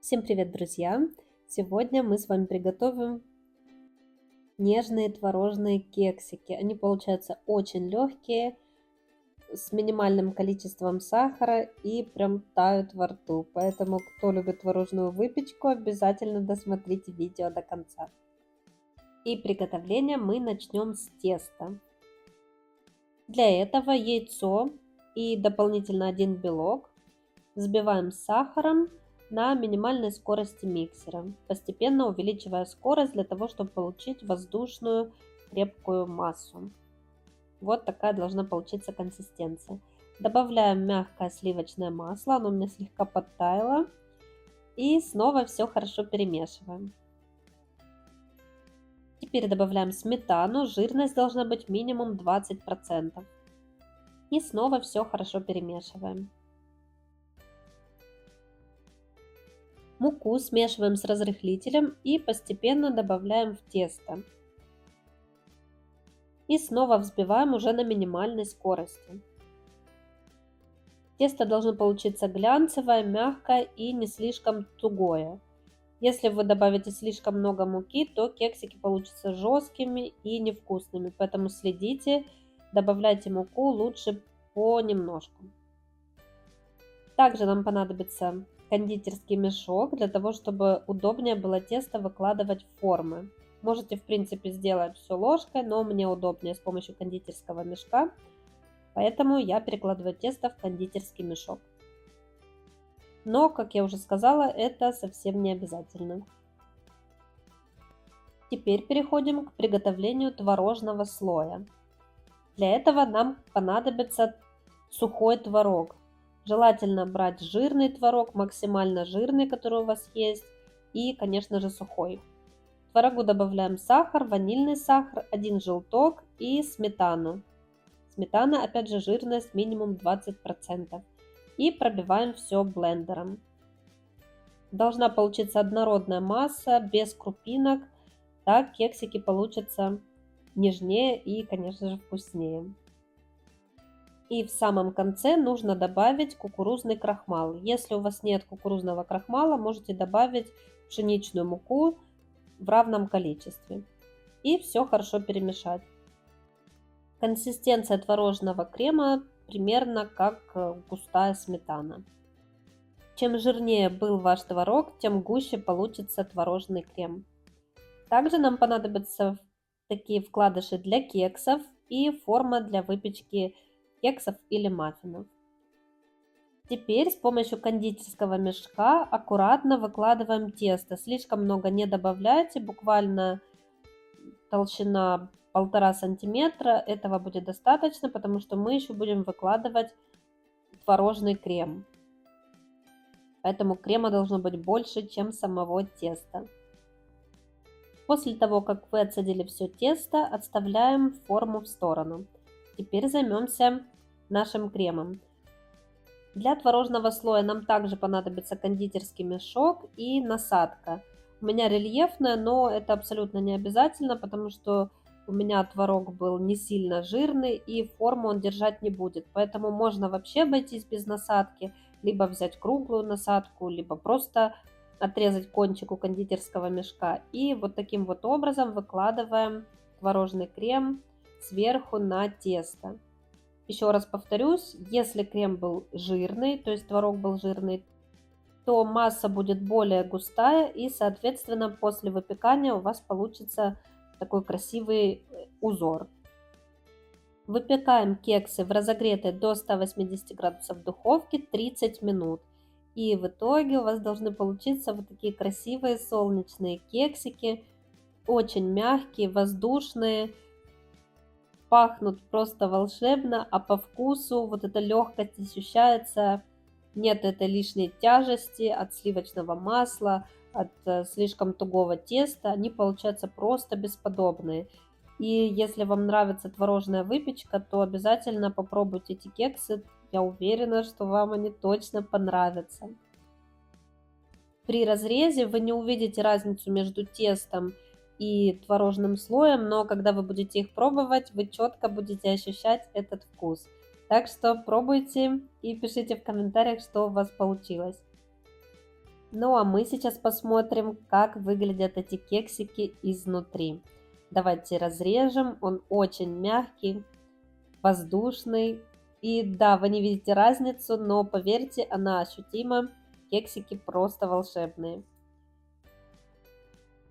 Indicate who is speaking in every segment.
Speaker 1: Всем привет, друзья! Сегодня мы с вами приготовим нежные творожные кексики. Они получаются очень легкие, с минимальным количеством сахара и прям тают во рту. Поэтому, кто любит творожную выпечку, обязательно досмотрите видео до конца. И приготовление мы начнем с теста. Для этого яйцо и дополнительно один белок взбиваем с сахаром на минимальной скорости миксера, постепенно увеличивая скорость для того, чтобы получить воздушную крепкую массу. Вот такая должна получиться консистенция. Добавляем мягкое сливочное масло, оно у меня слегка подтаяло. И снова все хорошо перемешиваем. Теперь добавляем сметану, жирность должна быть минимум 20%. И снова все хорошо перемешиваем. Муку смешиваем с разрыхлителем и постепенно добавляем в тесто. И снова взбиваем уже на минимальной скорости. Тесто должно получиться глянцевое, мягкое и не слишком тугое. Если вы добавите слишком много муки, то кексики получатся жесткими и невкусными. Поэтому следите, добавляйте муку лучше понемножку. Также нам понадобится кондитерский мешок для того, чтобы удобнее было тесто выкладывать в формы. Можете, в принципе, сделать все ложкой, но мне удобнее с помощью кондитерского мешка, поэтому я перекладываю тесто в кондитерский мешок. Но, как я уже сказала, это совсем не обязательно. Теперь переходим к приготовлению творожного слоя. Для этого нам понадобится сухой творог. Желательно брать жирный творог, максимально жирный, который у вас есть, и, конечно же, сухой. В творогу добавляем сахар, ванильный сахар, 1 желток и сметану. Сметана, опять же, жирность минимум 20%. И пробиваем все блендером. Должна получиться однородная масса, без крупинок. Так кексики получатся нежнее и, конечно же, вкуснее. И в самом конце нужно добавить кукурузный крахмал. Если у вас нет кукурузного крахмала, можете добавить пшеничную муку в равном количестве. И все хорошо перемешать. Консистенция творожного крема примерно как густая сметана. Чем жирнее был ваш творог, тем гуще получится творожный крем. Также нам понадобятся такие вкладыши для кексов и форма для выпечки кексов или маффинов. Теперь с помощью кондитерского мешка аккуратно выкладываем тесто. Слишком много не добавляйте, буквально толщина 1,5 сантиметра. Этого будет достаточно, потому что мы еще будем выкладывать творожный крем. Поэтому крема должно быть больше, чем самого теста. После того, как вы отсадили все тесто, отставляем форму в сторону. Теперь займемся нашим кремом. Для творожного слоя нам также понадобится кондитерский мешок и насадка. У меня рельефная, но это абсолютно не обязательно, потому что у меня творог был не сильно жирный и форму он держать не будет. Поэтому можно вообще обойтись без насадки, либо взять круглую насадку, либо просто отрезать кончик у кондитерского мешка. И вот таким вот образом выкладываем творожный крем сверху на тесто. Еще раз повторюсь, если крем был жирный, то есть творог был жирный, то масса будет более густая и, соответственно, после выпекания у вас получится такой красивый узор. Выпекаем кексы в разогретой до 180 градусов духовке 30 минут. И в итоге у вас должны получиться вот такие красивые солнечные кексики, очень мягкие, воздушные. Пахнут просто волшебно, а по вкусу вот эта легкость ощущается, нет этой лишней тяжести от сливочного масла, от слишком тугого теста, они получаются просто бесподобные. И если вам нравится творожная выпечка, то обязательно попробуйте эти кексы, я уверена, что вам они точно понравятся. При разрезе вы не увидите разницу между тестом и творожным слоем, но когда вы будете их пробовать, вы четко будете ощущать этот вкус. Так что пробуйте и пишите в комментариях, что у вас получилось. Ну а мы сейчас посмотрим, как выглядят эти кексики изнутри. Давайте разрежем. Он очень мягкий, воздушный. И да, вы не видите разницу, но поверьте, она ощутима. Кексики просто волшебные.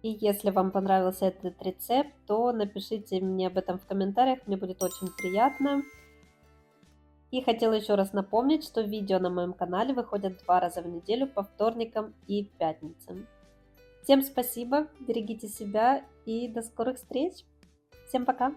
Speaker 1: И если вам понравился этот рецепт, то напишите мне об этом в комментариях, мне будет очень приятно. И хотела еще раз напомнить, что видео на моем канале выходят 2 раза в неделю по вторникам и пятницам. Всем спасибо, берегите себя и до скорых встреч. Всем пока!